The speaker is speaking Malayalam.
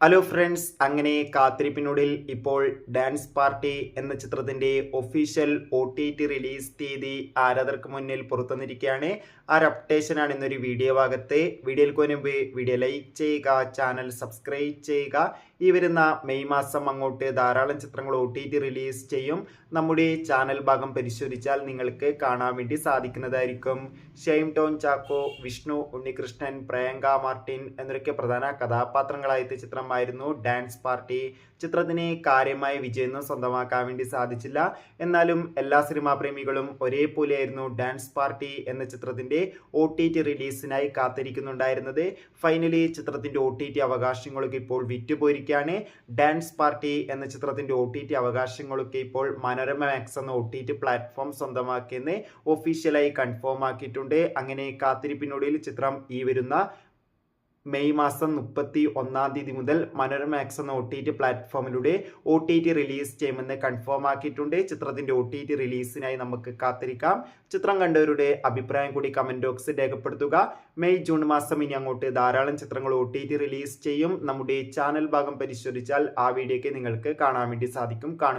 ഹലോ ഫ്രണ്ട്സ്, അങ്ങനെ കാത്തിരിപ്പിനുള്ളിൽ ഇപ്പോൾ ഡാൻസ് പാർട്ടി എന്ന ചിത്രത്തിന്റെ ഒഫീഷ്യൽ OTT റിലീസ് തീയതി ആരാധകർക്ക് മുന്നിൽ പുറത്തുവന്നിരിക്കുകയാണ്. ആ ഒരു അപ്ഡേഷനാണ് ഇന്നൊരു വീഡിയോ ഭാഗത്ത്. വീഡിയോയിൽ മുൻപ് വീഡിയോ ലൈക്ക് ചെയ്യുക, ചാനൽ സബ്സ്ക്രൈബ് ചെയ്യുക. ഈ വരുന്ന മെയ് മാസം അങ്ങോട്ട് ധാരാളം ചിത്രങ്ങൾ OTT റിലീസ് ചെയ്യും. നമ്മുടെ ചാനൽ ഭാഗം പരിശോധിച്ചാൽ നിങ്ങൾക്ക് കാണാൻ വേണ്ടി സാധിക്കുന്നതായിരിക്കും. ഷൈൻ ടോം ചാക്കോ, വിഷ്ണു ഉണ്ണികൃഷ്ണൻ, പ്രിയങ്ക മാർട്ടിൻ എന്നൊക്കെ പ്രധാന കഥാപാത്രങ്ങളായ ചിത്രമായിരുന്നു ഡാൻസ് പാർട്ടി. ചിത്രത്തിന് കാര്യമായ വിജയമൊന്നും സ്വന്തമാക്കാൻ വേണ്ടി സാധിച്ചില്ല. എന്നാലും എല്ലാ സിനിമാ പ്രേമികളും ഒരേപോലെയായിരുന്നു ഡാൻസ് പാർട്ടി എന്ന ചിത്രത്തിന്റെ OTT റിലീസിനായി കാത്തിരിക്കുന്നുണ്ടായിരുന്നത്. ഫൈനലി ചിത്രത്തിന്റെ OTT അവകാശങ്ങളൊക്കെ ഇപ്പോൾ വിറ്റുപോയിരിക്കുകയാണ്. ഡാൻസ് പാർട്ടി എന്ന ചിത്രത്തിന്റെ OTT അവകാശങ്ങളൊക്കെ ഇപ്പോൾ മനോരമ മാക്സ് എന്ന OTT പ്ലാറ്റ്ഫോം സ്വന്തമാക്കിയെന്ന് ഒഫീഷ്യലായി കൺഫേം ആക്കിയിട്ടുണ്ട്. അങ്ങനെ കാത്തിരിപ്പിനൊടുവിൽ ചിത്രം ഈ വരുന്ന മെയ് മാസം 31-ാം തീയതി മുതൽ മനോരമ മാക്സ് എന്ന OTT പ്ലാറ്റ്ഫോമിലൂടെ OTT റിലീസ് ചെയ്യുമെന്ന് കൺഫേം ആക്കിയിട്ടുണ്ട്. ചിത്രത്തിന്റെ OTT റിലീസിനായി നമുക്ക് കാത്തിരിക്കാം. ചിത്രം കണ്ടവരുടെ അഭിപ്രായം കൂടി കമന്റ് ബോക്സിൽ രേഖപ്പെടുത്തുക. മെയ് ജൂൺ മാസം ഇനി അങ്ങോട്ട് ധാരാളം ചിത്രങ്ങൾ OTT റിലീസ് ചെയ്യും. നമ്മുടെ ചാനൽ ഭാഗം പരിശോധിച്ചാൽ ആ വീഡിയോയ്ക്ക് നിങ്ങൾക്ക് കാണാൻ വേണ്ടി സാധിക്കും. കാണുക.